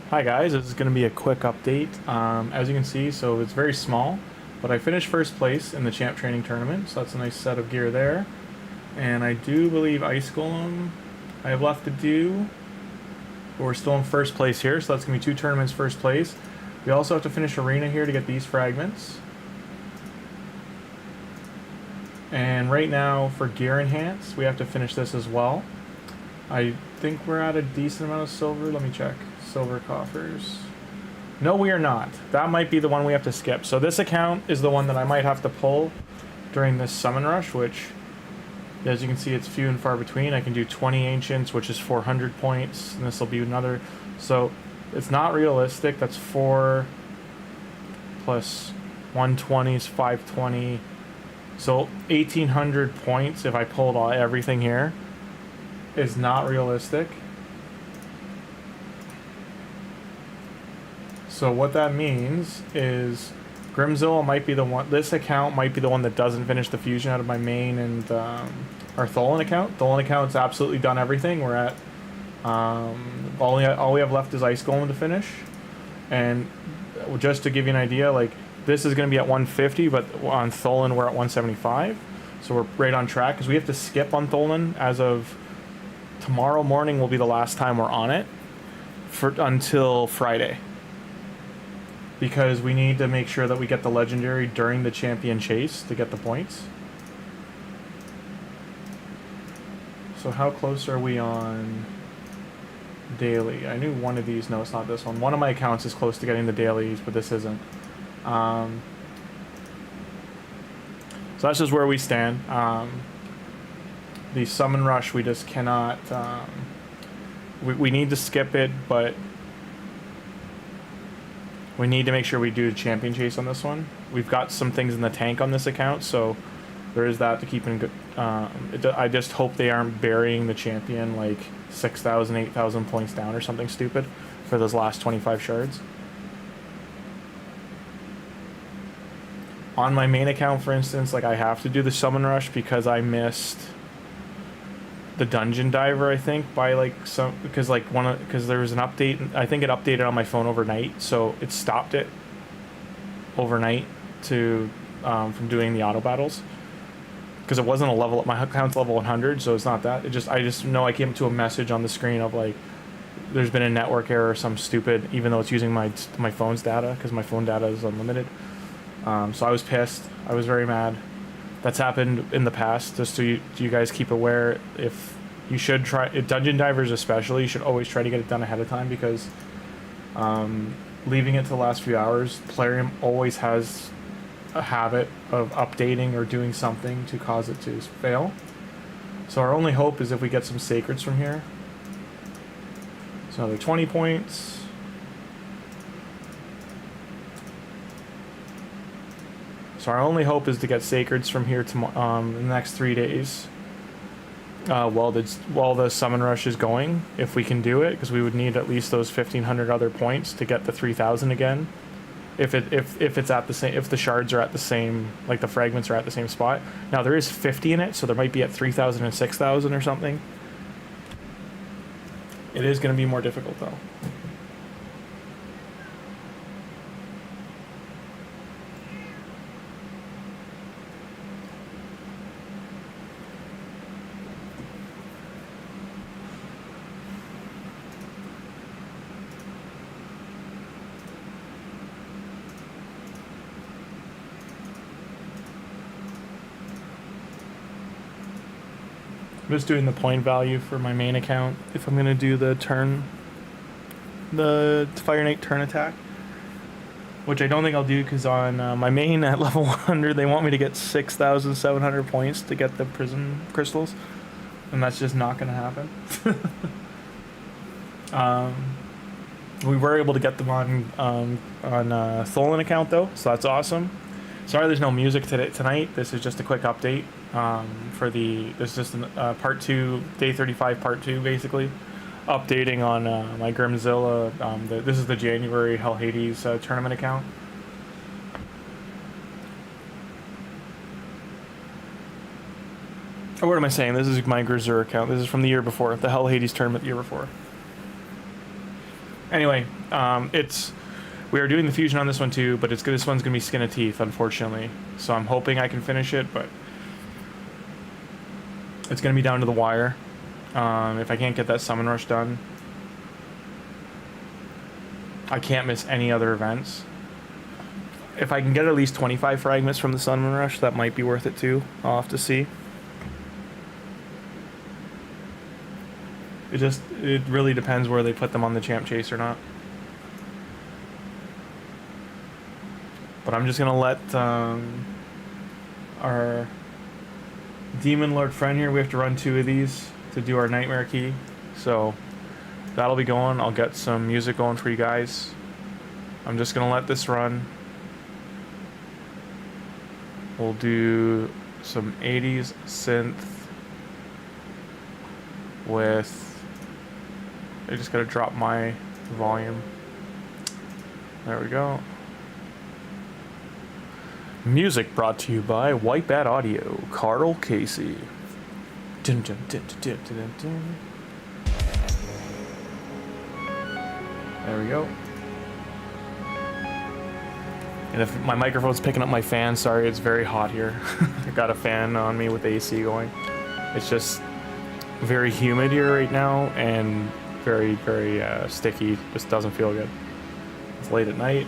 Hi guys, this is going to be a quick update. As you can see, so it's very small, but I finished first place in the champ training tournament, so that's a nice set of gear there. And I do believe Ice Golem I have left to do, but we're still in first place here, so that's going to be 2 tournaments first place. We also have to finish Arena here to get these fragments. And right now for Gear Enhance, we have to finish this as well. I think we're at a decent amount of silver. Let me check. Silver coffers. No, we are not. That might be the one we have to skip. So this account is the one that I might have to pull during this summon rush, which, as you can see, it's few and far between. I can do 20 ancients, which is 400 points, and this will be another. So it's not realistic. That's 4 plus 120 is 520. So 1,800 points if I pulled everything here is not realistic. So what that means is Grimmzilla might be the one, this account might be the one that doesn't finish the fusion out of my main and our Tholin account. Tholin account's absolutely done everything. We're at, all we have left is Ice Golem to finish. And just to give you an idea, like, this is going to be at 150, but on Tholin we're at 175. So we're right on track, because we have to skip on Tholin as of tomorrow morning will be the last time we're on it until Friday. Because we need to make sure that we get the legendary during the champion chase to get the points. So how close are we on daily? I knew one of these. No, it's not this one. One of my accounts is close to getting the dailies, but this isn't. So that's just where we stand. The summon rush, we just cannot. We need to skip it, but we need to make sure we do the champion chase on this one. We've got some things in the tank on this account, so there is that to keep in good. I just hope they aren't burying the champion like 6,000, 8,000 points down or something stupid for those last 25 shards. On my main account, for instance, like, I have to do the summon rush because I missed the dungeon diver, I think, by like some, because there was an update. I think it updated on my phone overnight, so it stopped it overnight to from doing the auto battles, because it wasn't a level. My account's level 100, so it's not that. I just know I came to a message on the screen of like, there's been a network error or some stupid, even though it's using my phone's data, because my phone data is unlimited. So I was pissed. I was very mad. That's happened in the past, just so you guys keep aware. If you should try, dungeon divers especially, you should always try to get it done ahead of time, because leaving it to the last few hours, Plarium always has a habit of updating or doing something to cause it to fail. So our only hope is if we get some sacreds from here. So another 20 points. So our only hope is to get sacreds from here in the next 3 days, while the summon rush is going, if we can do it, because we would need at least those 1,500 other points to get the 3,000 again. If it's at the same, if the shards are at the same, like the fragments are at the same spot. Now there is 50 in it, so there might be at 3,000 and 6,000 or something. It is going to be more difficult though. I'm just doing the point value for my main account if I'm going to do the Fire Knight turn attack, which I don't think I'll do, because on my main at level 100 they want me to get 6,700 points to get the prison crystals, and that's just not going to happen. We were able to get them on Tholin account though, so that's awesome. Sorry there's no music tonight. This is just a quick update this is just part 2, day 35 part 2, basically updating on my Grimmzilla. This is the January Hell Hades tournament account. Or what am I saying? This is my Grizzur account. This is from the year before, the Hell Hades tournament the year before. Anyway, we are doing the fusion on this one too, but this one's gonna be skin of teeth, unfortunately. So I'm hoping I can finish it, but it's gonna be down to the wire. If I can't get that summon rush done, I can't miss any other events. If I can get at least 25 fragments from the summon rush, that might be worth it too. I'll have to see. It really depends where they put them on the champ chase or not. But I'm just gonna let our demon lord friend here, we have to run 2 of these to do our nightmare key. So that'll be going. I'll get some music going for you guys. I'm just gonna let this run. We'll do some 80s synth with... I just gotta drop my volume. There we go. Music brought to you by White Bat Audio, Carl Casey. Dun, dun, dun, dun, dun, dun. There we go. And if my microphone's picking up my fan, sorry, it's very hot here. I got a fan on me with the AC going. It's just very humid here right now and very, very sticky. Just doesn't feel good. It's late at night.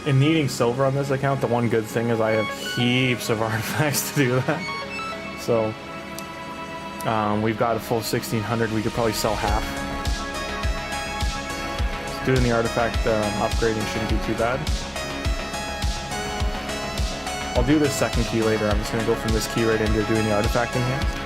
In needing silver on this account, the one good thing is I have heaps of artifacts to do that. So we've got a full 1600. We could probably sell half. So doing the artifact upgrading shouldn't be too bad. I'll do this second key later. I'm just going to go from this key right into doing the artifact enhanced.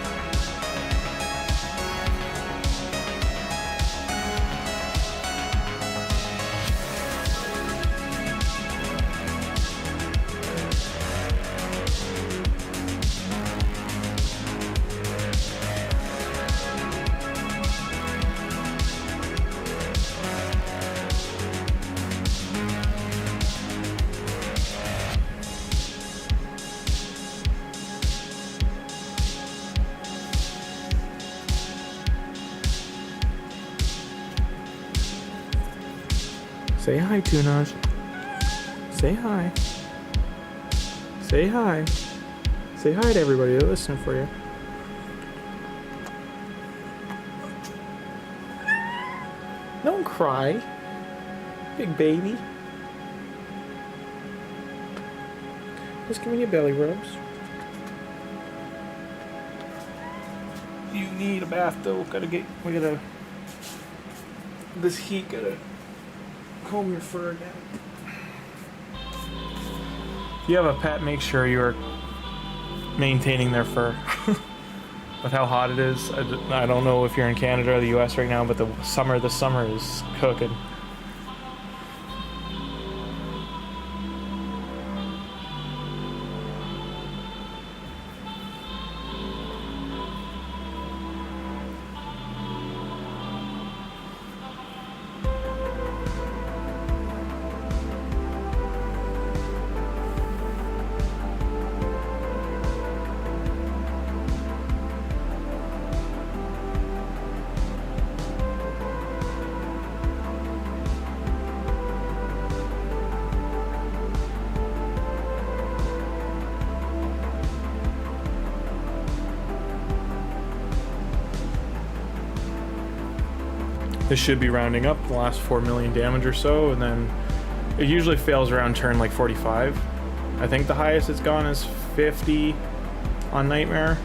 Say hi, Tunas. Say hi. Say hi. Say hi to everybody that's listening for you. Don't cry, big baby. Just give me your belly rubs. You need a bath though. We gotta. This heat gotta comb your fur again. If you have a pet, make sure you're maintaining their fur. With how hot it is, I don't know if you're in Canada or the US right now, but the summer is cooking. This should be rounding up the last 4 million damage or so, and then it usually fails around turn like 45. I think the highest it's gone is 50 on Nightmare,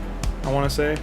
I want to say.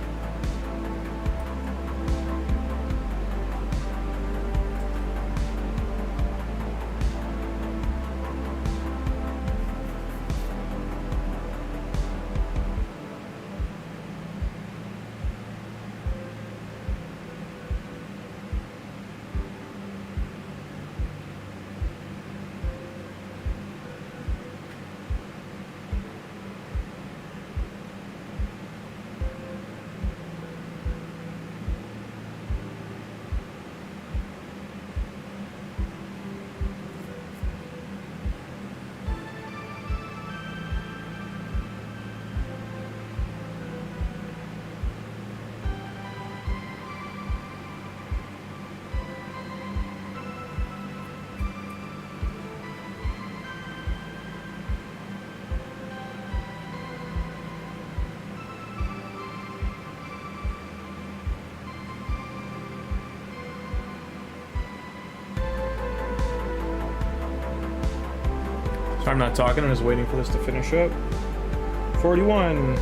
So I'm not talking, I'm just waiting for this to finish up. 41.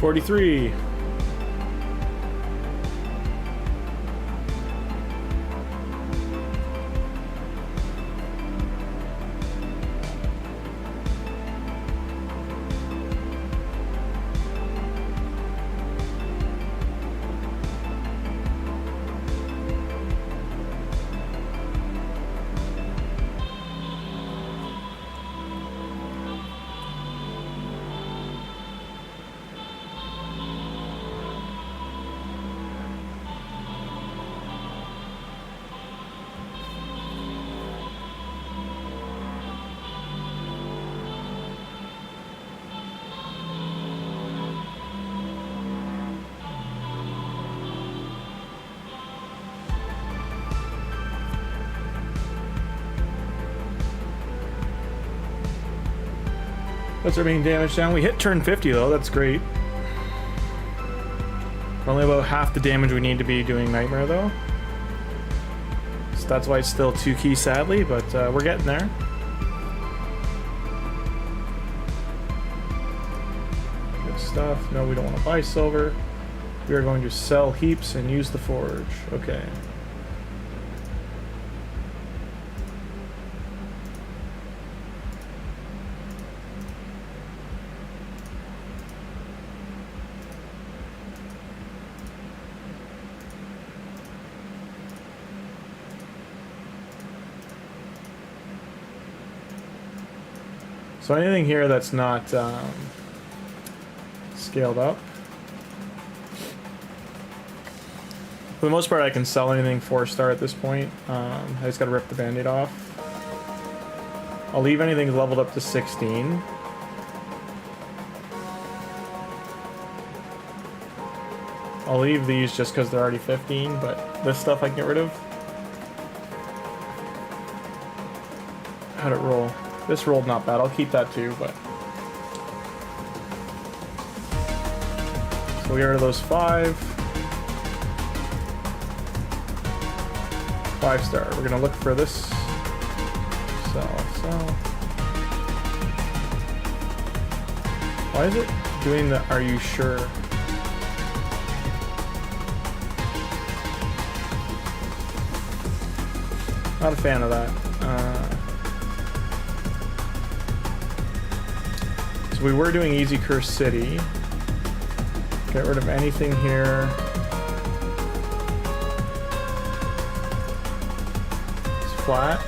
$43. That's our main damage down. We hit turn 50 though, that's great. Only about half the damage we need to be doing Nightmare though. So that's why it's still 2 key sadly, but we're getting there. Good stuff. No, we don't want to buy silver. We are going to sell heaps and use the forge. Okay. So anything here that's not scaled up. For the most part, I can sell anything 4-star at this point. I just gotta rip the band-aid off. I'll leave anything leveled up to 16. I'll leave these just because they're already 15, but this stuff I can get rid of. How'd it roll? This rolled not bad. I'll keep that too, but... So we'll get rid of those 5. 5-star. We're gonna look for this. Sell. Why is it doing the are you sure? Not a fan of that. We were doing Easy Curse City. Get rid of anything here. It's flat.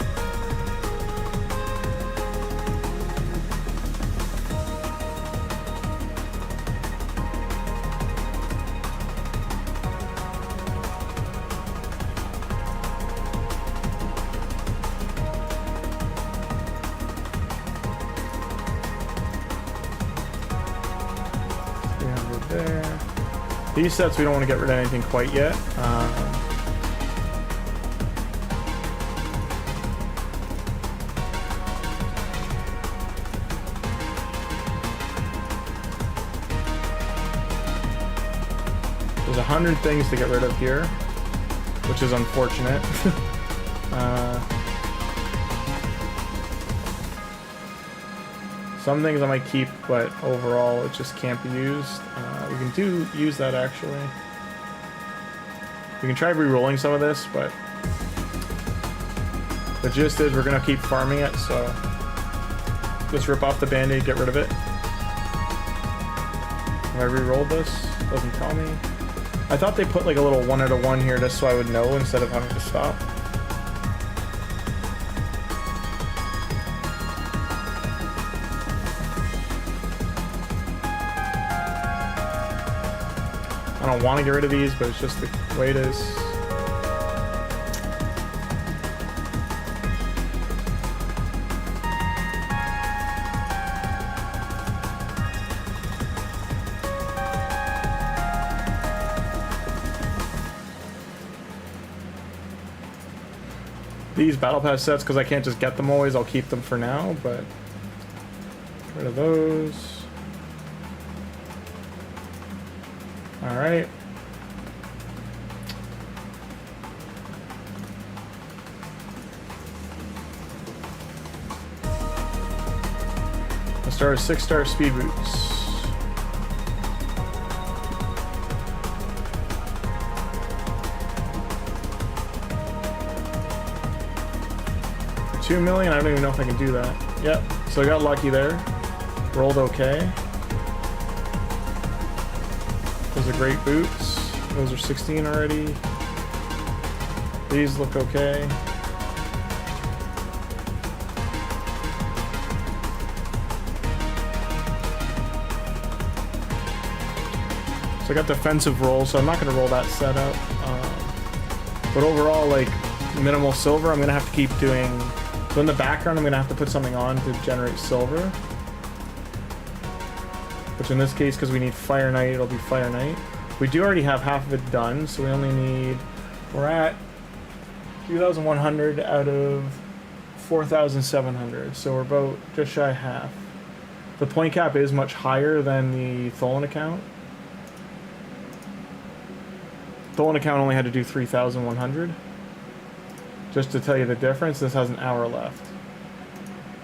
These sets we don't want to get rid of anything quite yet. There's 100 things to get rid of here, which is unfortunate. Some things I might keep, but overall it just can't be used. We can use that actually. We can try re-rolling some of this, but the gist is we're gonna keep farming it, so just rip off the band-aid, get rid of it. Have I re-rolled this? Doesn't tell me. I thought they put like a little 1 out of 1 here just so I would know instead of having to stop. I don't want to get rid of these, but it's just the way it is. these battle pass sets, because I can't just get them always, I'll keep them for now, but get rid of those. Alright. Let's start with 6-star speed boots. For 2 million, I don't even know if I can do that. Yep, so I got lucky there. Rolled okay. Those are great boots. Those are 16 already. These look okay. So I got defensive roll, so I'm not going to roll that set up. But overall, like, minimal silver, I'm going to have to keep doing... So in the background, I'm going to have to put something on to generate silver. Which in this case, because we need Fire Knight, it'll be Fire Knight. We do already have half of it done, so we only need... We're at 2,100 out of 4,700, so we're about just shy of half. The point cap is much higher than the Tholin account. Tholin account only had to do 3,100. Just to tell you the difference, this has an hour left.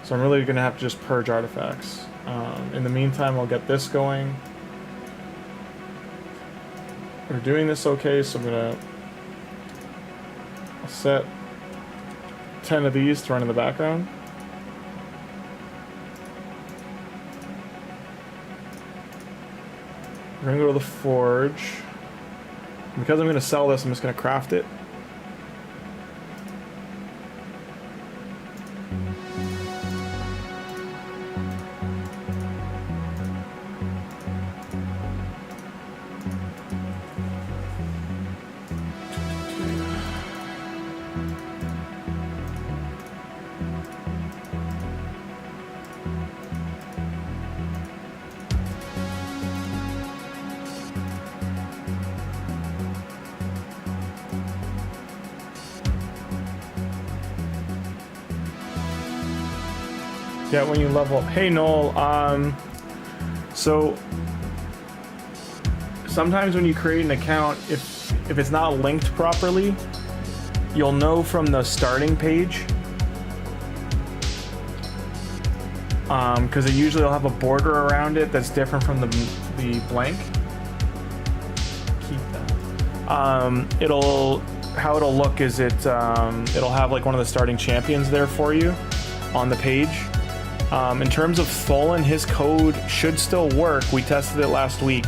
So I'm really going to have to just purge artifacts. In the meantime, I'll get this going. We're doing this okay, so I'm going to set 10 of these to run in the background. We're going to go to the forge. Because I'm going to sell this, I'm just going to craft it. Yeah, when you level up. Hey, Noel. So sometimes when you create an account, if it's not linked properly, you'll know from the starting page. Because it usually will have a border around it that's different from the blank. Keep that. How it'll look is it'll have like one of the starting champions there for you on the page. In terms of Tholin, his code should still work. We tested it last week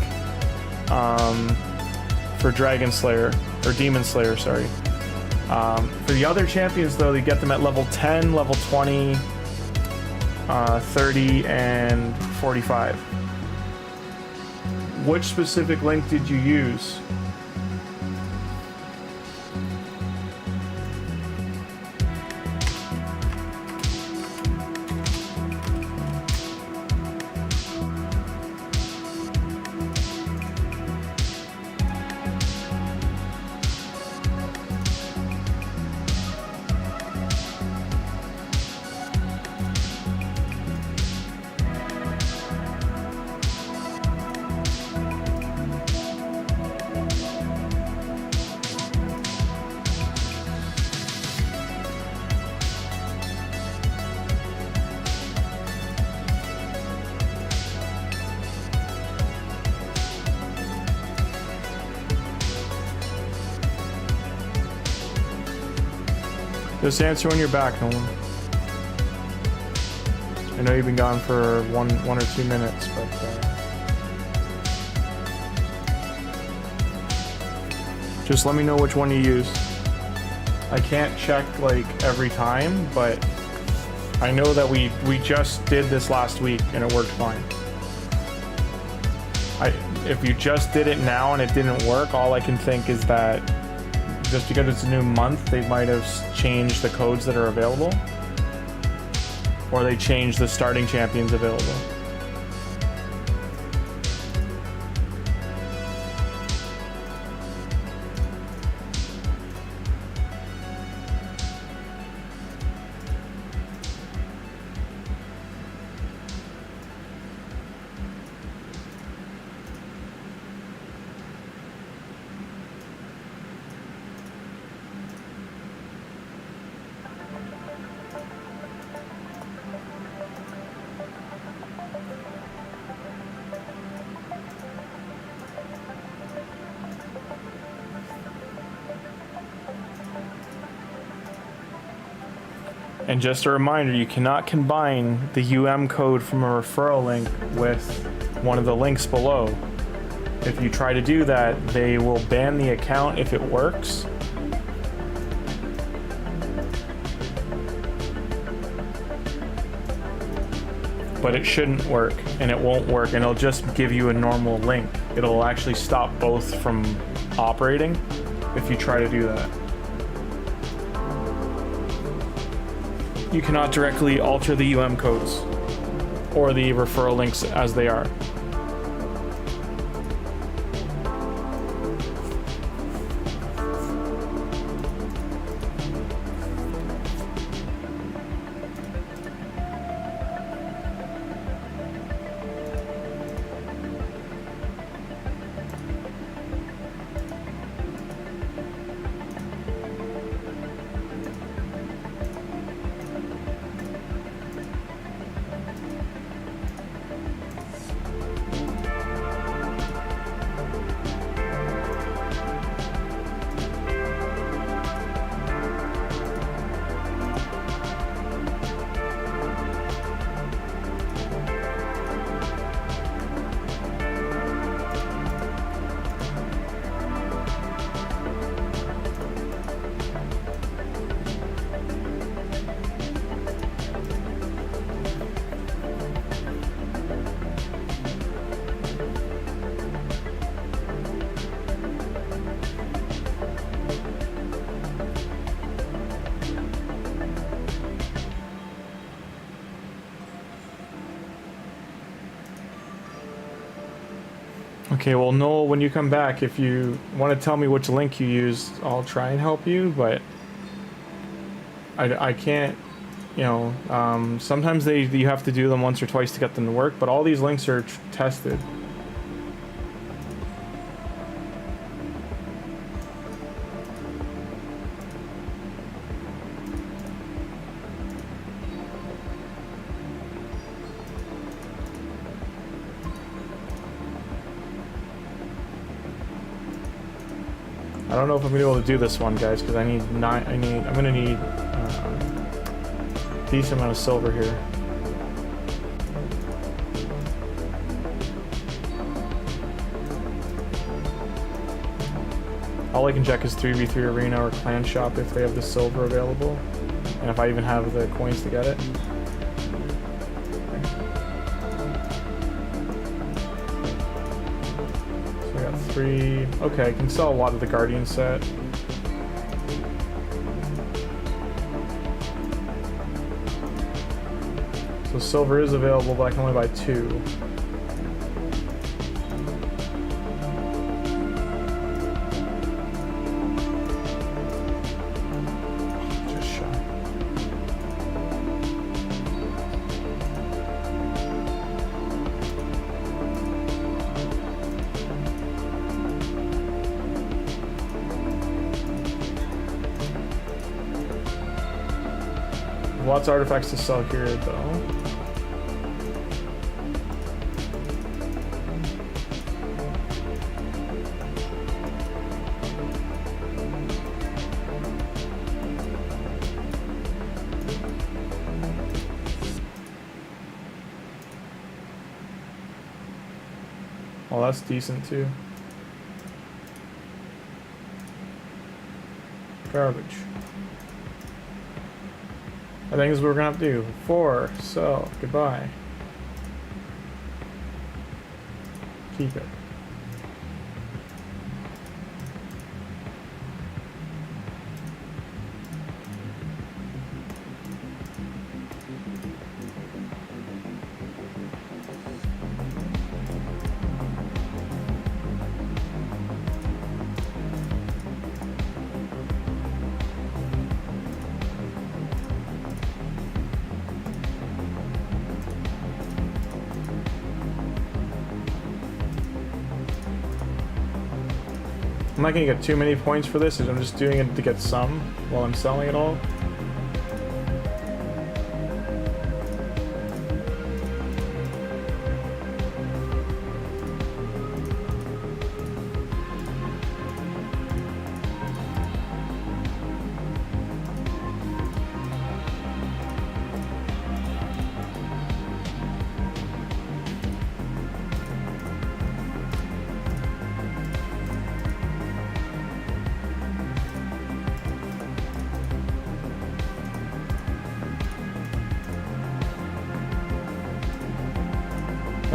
for Dragon Slayer, or Demon Slayer, sorry. For the other champions, though, they get them at level 10, level 20, 30, and 45. Which specific link did you use? Just answer when you're back, Nolan. I know you've been gone for one or 2 minutes, but just let me know which one you use. I can't check like every time, but I know that we just did this last week and it worked fine. If you just did it now and it didn't work, all I can think is that just because it's a new month, they might have changed the codes that are available, or they changed the starting champions available. And just a reminder, you cannot combine the code from a referral link with one of the links below. If you try to do that, they will ban the account if it works. But it shouldn't work, and it won't work, and it'll just give you a normal link. It'll actually stop both from operating if you try to do that. You cannot directly alter the codes or the referral links as they are. Okay, well, Noel, when you come back, if you want to tell me which link you used, I'll try and help you, but I can't, you know, sometimes you have to do them once or twice to get them to work, but all these links are tested. I don't know if I'm gonna be able to do this one, guys, because I'm gonna need a decent amount of silver here. All I can check is 3v3 arena or clan shop if they have the silver available, and if I even have the coins to get it. Okay, I can sell a lot of the Guardian set. So silver is available, but I can only buy 2. Just shy. Lots of artifacts to sell here, though. Well, that's decent, too. Garbage. I think this is what we're gonna have to do. 4, so goodbye. Keep it. I'm not gonna get too many points for this, I'm just doing it to get some while I'm selling it all.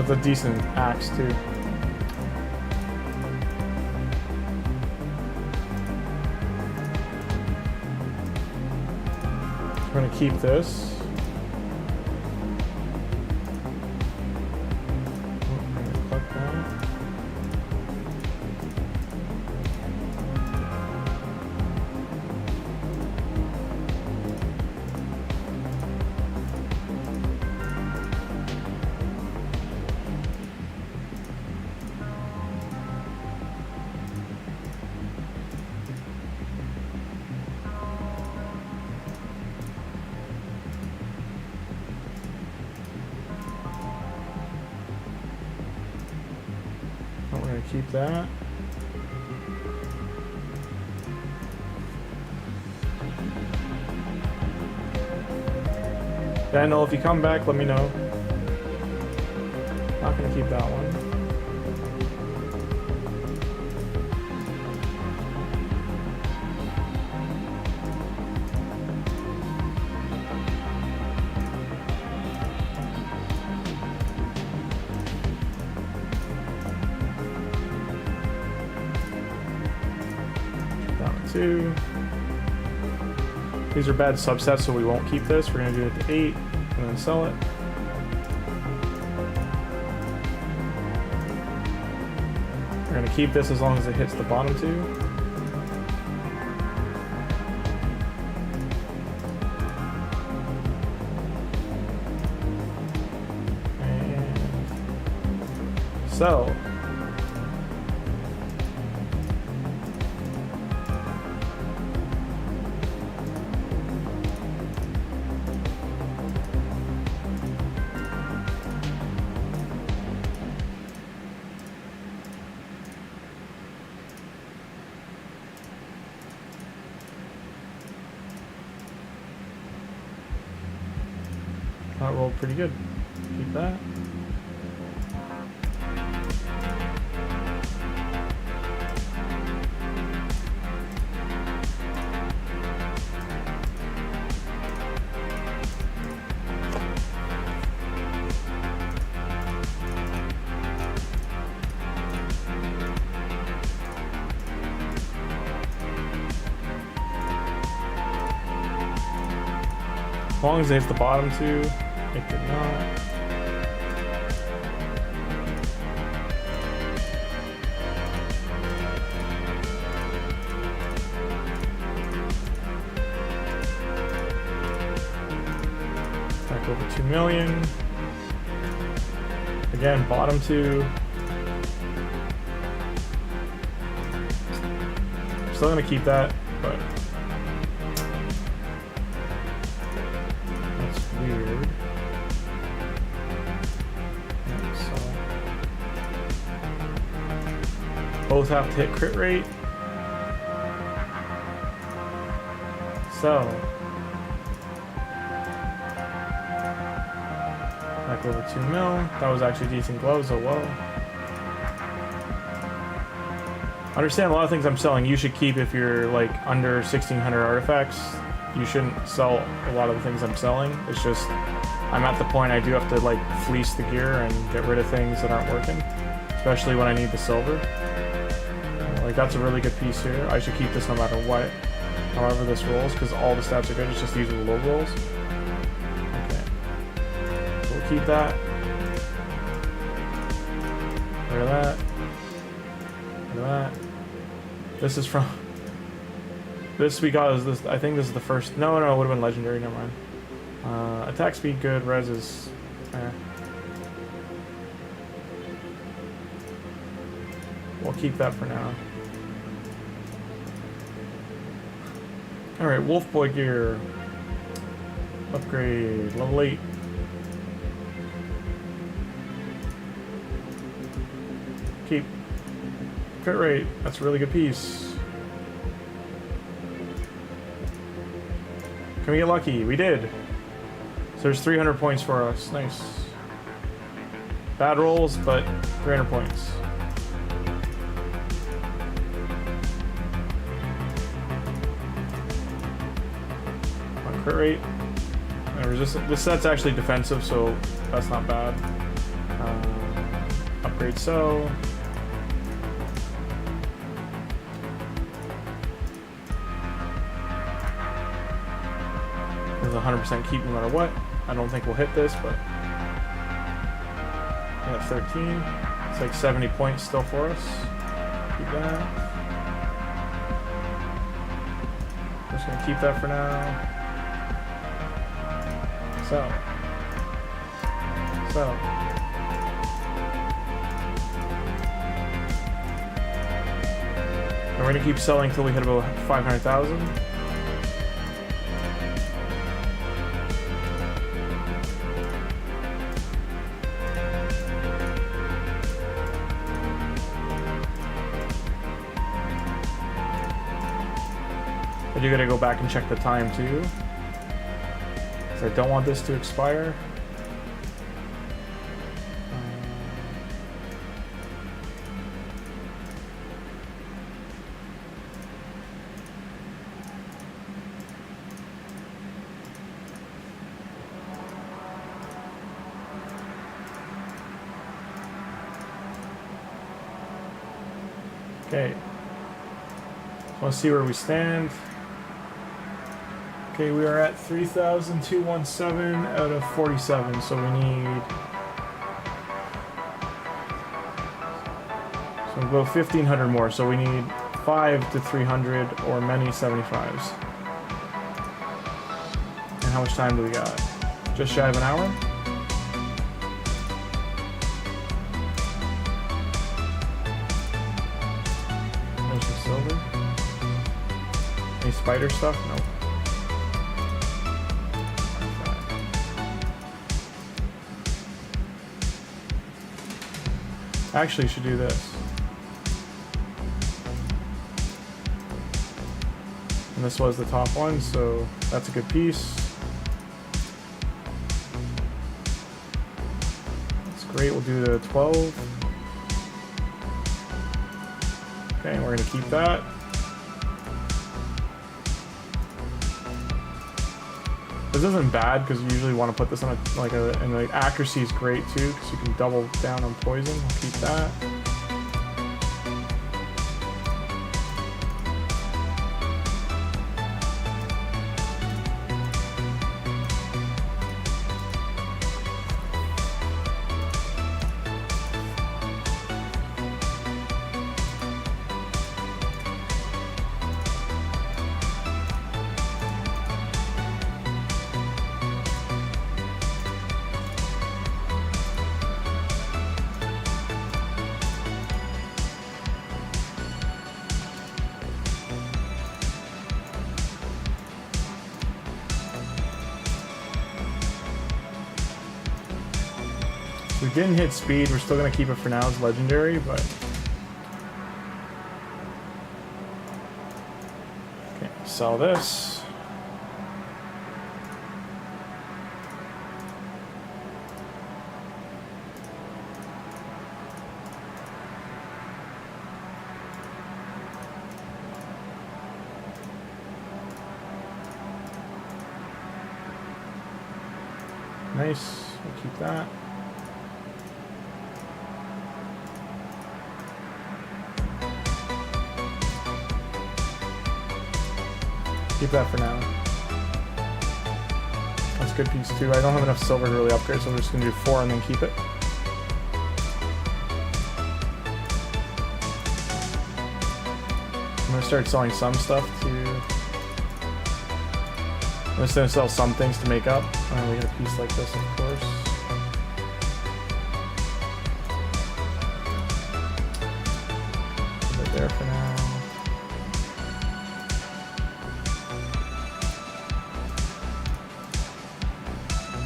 That's a decent axe too. We're gonna keep this. Keep that. Daniel, if you come back, let me know. Not gonna keep that one. Two. These are bad subsets, so we won't keep this. We're gonna do it to 8 and then sell it. We're gonna keep this as long as it hits the bottom 2. And sell. That rolled pretty good. Keep that. As long as they hit the bottom 2. It did not. Back over 2 million. Again, bottom 2. Still gonna keep that, but that's weird. Both have to hit crit rate. So back over 2 mil. That was actually decent gloves, oh well. Understand a lot of things I'm selling you should keep if you're like under 1600 artifacts. You shouldn't sell a lot of the things I'm selling. It's just I'm at the point I do have to like fleece the gear and get rid of things that aren't working, especially when I need the silver. Like that's a really good piece here. I should keep this no matter what, however this rolls, because all the stats are good. It's just these are the low rolls. Okay, so we'll keep that. Look at that. Look at that. This is from. This we got is this. I think this is the first. No, it would have been legendary. Never mind. Attack speed good. Res is. We'll keep that for now. Alright, Wolf Boy gear. Upgrade. Level 8. Keep. Crit rate. That's a really good piece. Can we get lucky? We did. So there's 300 points for us. Nice. Bad rolls, but 300 points. Crit rate and resistance. This set's actually defensive, so that's not bad. upgrade so. There's 100% keep no matter what. I don't think we'll hit this, but yeah, 13. It's like 70 points still for us. Keep that. Just gonna keep that for now. So. And we're gonna keep selling until we hit about 500,000. But you gotta go back and check the time too. So I don't want this to expire. Okay, I want to see where we stand. Okay, we are at 3,217 out of 47, so we need about 1,500 more, so we need 5 to 300 or many 75s. And how much time do we got? Just shy of an hour? Spider stuff? Nope. Actually, should do this. And this was the top one, so that's a good piece. That's great. We'll do the 12. Okay, and we're going to keep that. This isn't bad because you usually want to put this on and the accuracy is great too because you can double down on poison. I'll keep that. We didn't hit speed, we're still going to keep it for now as legendary, but... Okay, sell this. Nice, we'll keep that. Keep that for now. That's a good piece too. I don't have enough silver to really upgrade, so I'm just going to do 4 and then keep it. I'm going to start selling some stuff to... I'm just going to sell some things to make up. We get a piece like this, of course. Put it there for now.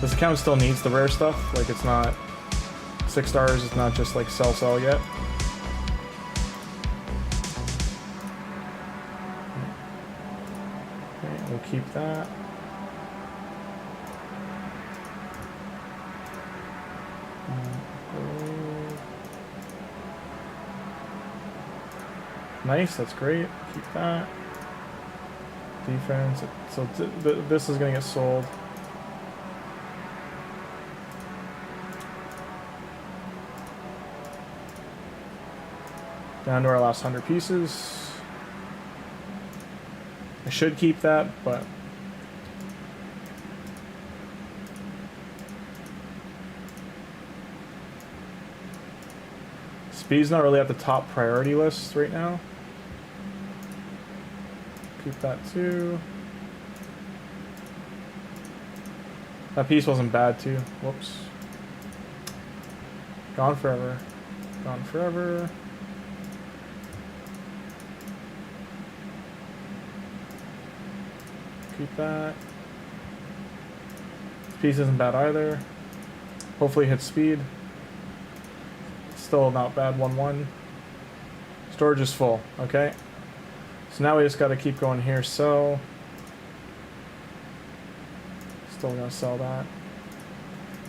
This account still needs the rare stuff, like it's not 6 stars, it's not just like sell yet. Okay, we'll keep that. Nice, that's great, keep that. Defense, so this is gonna get sold. Down to our last 100 pieces. I should keep that, but speed's not really at the top priority list right now. Keep that too. That piece wasn't bad too. Whoops. Gone forever. Gone forever. Keep that. This piece isn't bad either. Hopefully it hits speed. Still not bad, 1-1. Storage is full, okay? So now we just gotta keep going here, sell. Still gonna sell that.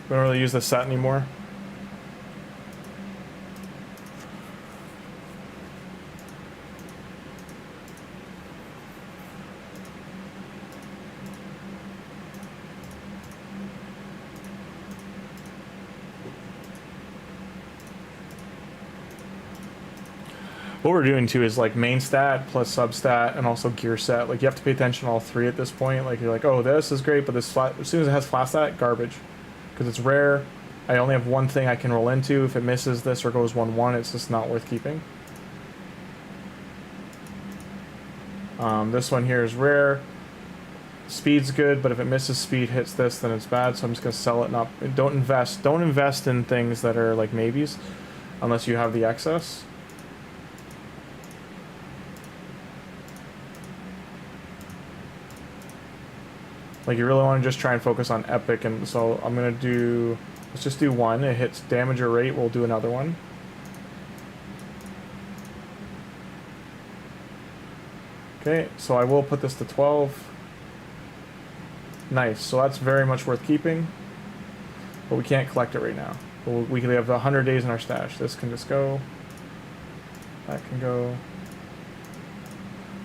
We don't really use this set anymore. What we're doing too is like main stat plus sub stat and also gear set. Like you have to pay attention to all three at this point. Like you're like, oh, this is great, but this flat, as soon as it has flat stat, garbage, because it's rare. I only have one thing I can roll into. If it misses this or goes 1-1, it's just not worth keeping. This one here is rare. Speed's good, but if it misses speed, hits this, then it's bad. So I'm just gonna sell it. Don't invest in things that are like maybes, unless you have the excess. Like you really want to just try and focus on epic, and so I'm gonna do, let's just do one. It hits damage or rate, we'll do another one. Okay, so I will put this to 12. Nice, so that's very much worth keeping, but we can't collect it right now. We have 100 days in our stash. This can just go, that can go.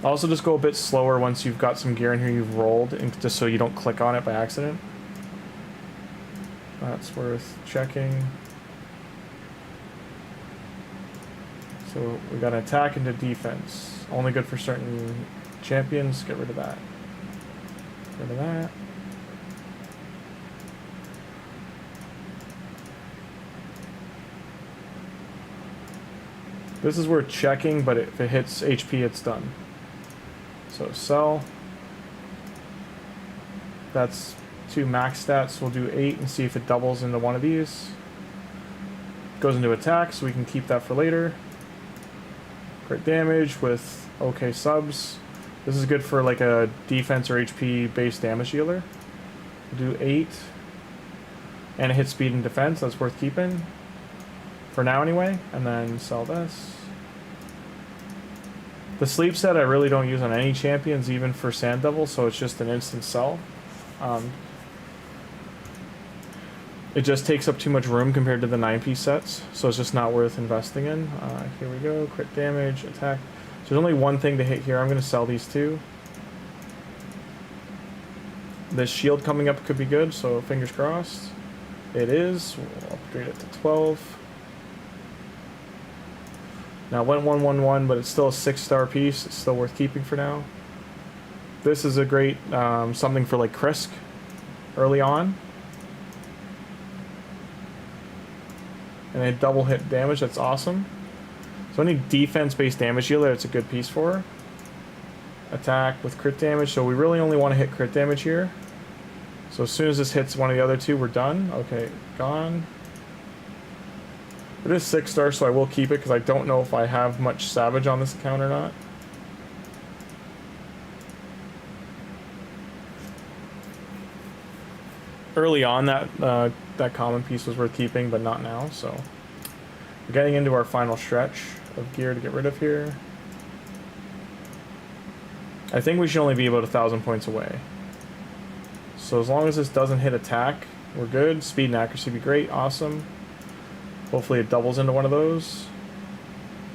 Also, just go a bit slower once you've got some gear in here you've rolled, and just so you don't click on it by accident. That's worth checking. So we got an attack into defense. Only good for certain champions. Get rid of that. Get rid of that. This is worth checking, but if it hits HP, it's done. So sell. That's 2 max stats. We'll do 8 and see if it doubles into one of these. Goes into attack, so we can keep that for later. Crit damage with okay subs. This is good for like a defense or HP based damage dealer. We'll do 8. And it hits speed and defense. That's worth keeping. For now anyway. And then sell this. The sleep set I really don't use on any champions, even for Sand Devil, so it's just an instant sell. It just takes up too much room compared to the 9-piece sets, so it's just not worth investing in. Here we go, crit damage, attack. So there's only one thing to hit here. I'm going to sell these 2. This shield coming up could be good, so fingers crossed. It is. We'll upgrade it to 12. Now it went 1-1-1, but it's still a 6-star piece. It's still worth keeping for now. This is a great something for like Krisk early on. And a double hit damage, that's awesome. So any defense-based damage dealer, it's a good piece for. Attack with crit damage, so we really only want to hit crit damage here. So as soon as this hits one of the other 2, we're done. Okay, gone. It is 6-star, so I will keep it because I don't know if I have much Savage on this account or not. Early on, that common piece was worth keeping, but not now. So we're getting into our final stretch of gear to get rid of here. I think we should only be about 1,000 points away. So as long as this doesn't hit attack, we're good. Speed and accuracy would be great. Awesome. Hopefully it doubles into one of those.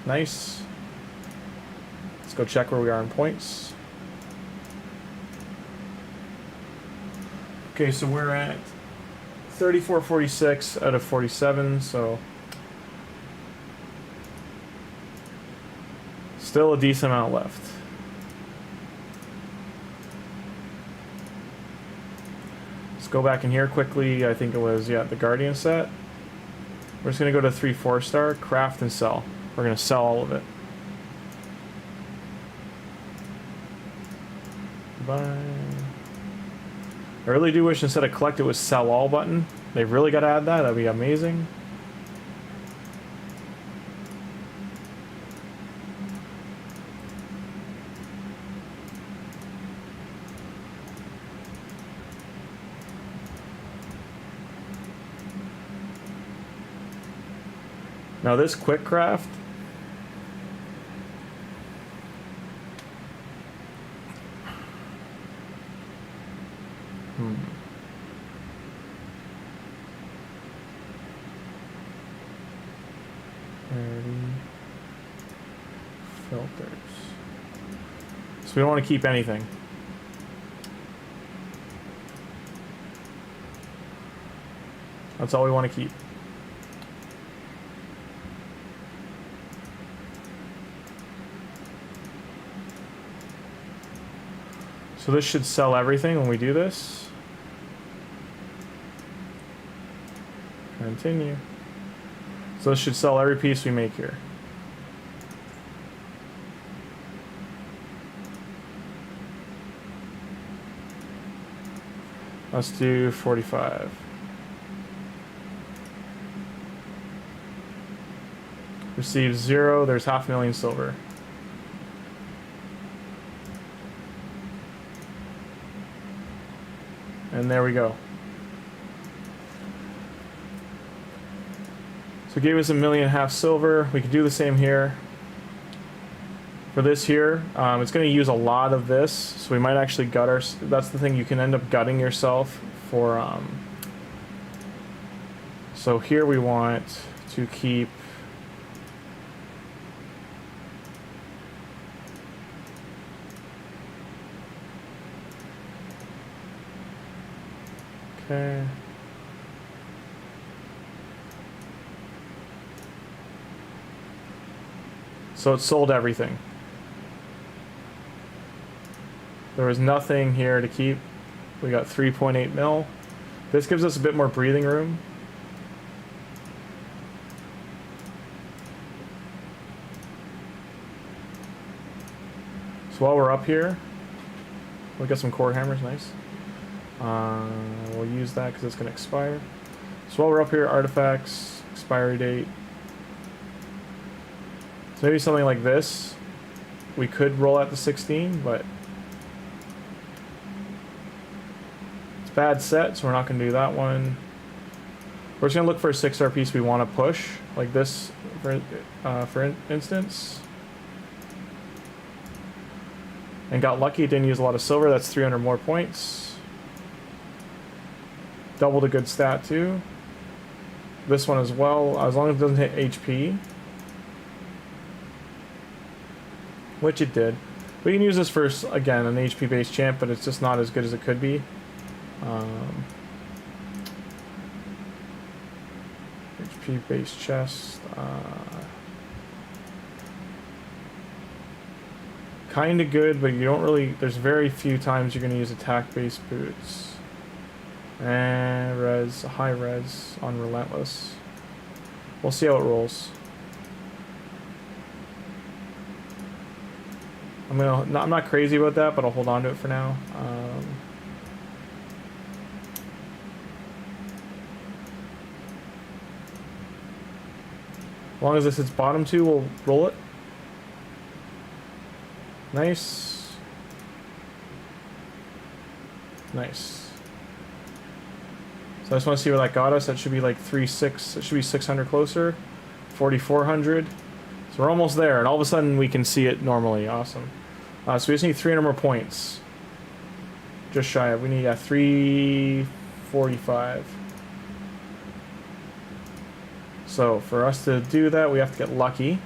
Nice. Let's go check where we are in points. Okay, so we're at 34.46 out of 47, so Still a decent amount left. Let's go back in here quickly. I think it was, yeah, the Guardian set. We're just going to go to 3 4-star, craft and sell. We're going to sell all of it. Bye. I really do wish instead of collect it was sell all button. They've really got to add that. That'd be amazing. Now this quick craft, filters. So we don't want to keep anything. That's all we want to keep. So this should sell everything when we do this. Continue. So this should sell every piece we make here. Let's do 45. Received 0, there's 500,000 silver. And there we go. So it gave us 1.5 million silver. We could do the same here. For this here, it's going to use a lot of this, so we might actually gut our... That's the thing, you can end up gutting yourself for... So here we want to keep... Okay. So it sold everything. There was nothing here to keep. We got 3.8 mil. This gives us a bit more breathing room. So while we're up here, we'll get some core hammers, nice. We'll use that because it's going to expire. So while we're up here, artifacts, expiry date. So maybe something like this. We could roll out the 16, but it's a bad set, so we're not going to do that one. We're just going to look for a 6-star piece we want to push, like this, for instance. And got lucky, it didn't use a lot of silver, that's 300 more points. Doubled a good stat too. This one as well, as long as it doesn't hit HP. Which it did. We can use this for, again, an HP based champ, but it's just not as good as it could be. HP based chest. Kind of good, but you don't really, there's very few times you're going to use attack based boots. And res, high res on Relentless. We'll see how it rolls. I'm not crazy about that, but I'll hold on to it for now. As long as this hits bottom 2, we'll roll it. Nice. Nice. So I just want to see where that got us. That should be like 3.6. It should be 600 closer. 4,400. So we're almost there, and all of a sudden we can see it normally. Awesome. So we just need 300 more points. Just shy of. We need 345. So for us to do that, we have to get lucky.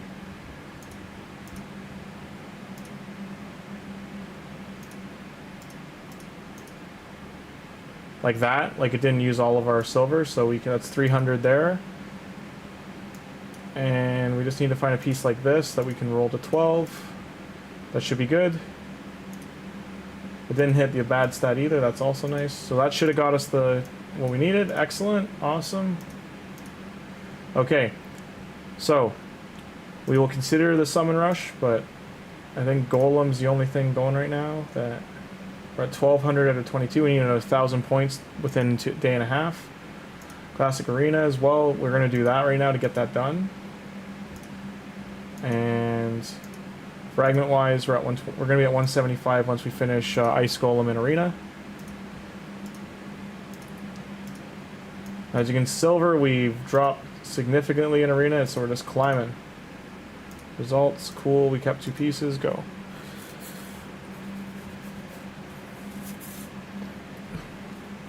Like that, like it didn't use all of our silver, so we can, that's 300 there. And we just need to find a piece like this that we can roll to 12. That should be good. It didn't hit the bad stat either. That's also nice. So that should have got us the what we needed. Excellent. Awesome. Okay. So we will consider the summon rush, but I think Golem's the only thing going right now. That we're at 1,200 out of 22. We need another 1,000 points within a day and a half. Classic Arena as well. We're going to do that right now to get that done. And fragment wise, we're going to be at 175 once we finish Ice Golem in Arena. As you can see, silver, we've dropped significantly in Arena, so we're just climbing. Results, cool. We kept 2 pieces. Go.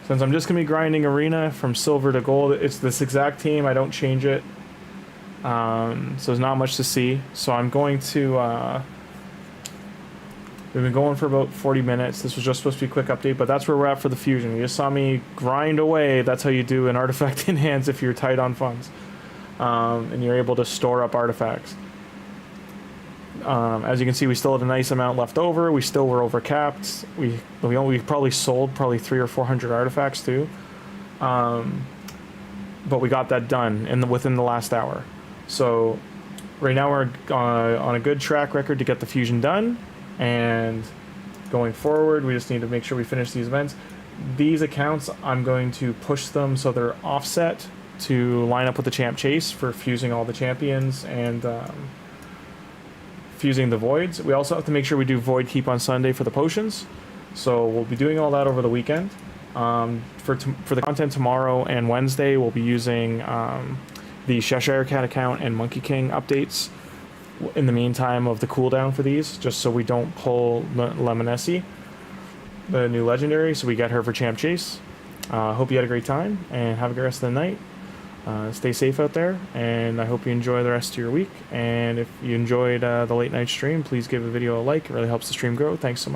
Since I'm just going to be grinding Arena from silver to gold, it's this exact team. I don't change it. So there's not much to see. So I'm going to... we've been going for about 40 minutes. This was just supposed to be a quick update, but that's where we're at for the fusion. You just saw me grind away. That's how you do an artifact in hands if you're tight on funds. And you're able to store up artifacts. As you can see, we still had a nice amount left over. We still were over capped. We probably sold 300 or 400 artifacts too, but we got that done within the last hour. So right now we're on a good track record to get the fusion done, and going forward we just need to make sure we finish these events. These accounts, I'm going to push them so they're offset to line up with the champ chase for fusing all the champions and fusing the voids. We also have to make sure we do void keep on Sunday for the potions, so we'll be doing all that over the weekend. For the content tomorrow and Wednesday, we'll be using the Cheshire Cat account and Monkey King updates in the meantime of the cooldown for these, just so we don't pull Lemonesi, the new legendary, so we get her for champ chase. Hope you had a great time and have a good rest of the night. Stay safe out there, and I hope you enjoy the rest of your week. And if you enjoyed the late night stream, please give the video a like. It really helps the stream grow. Thanks so much.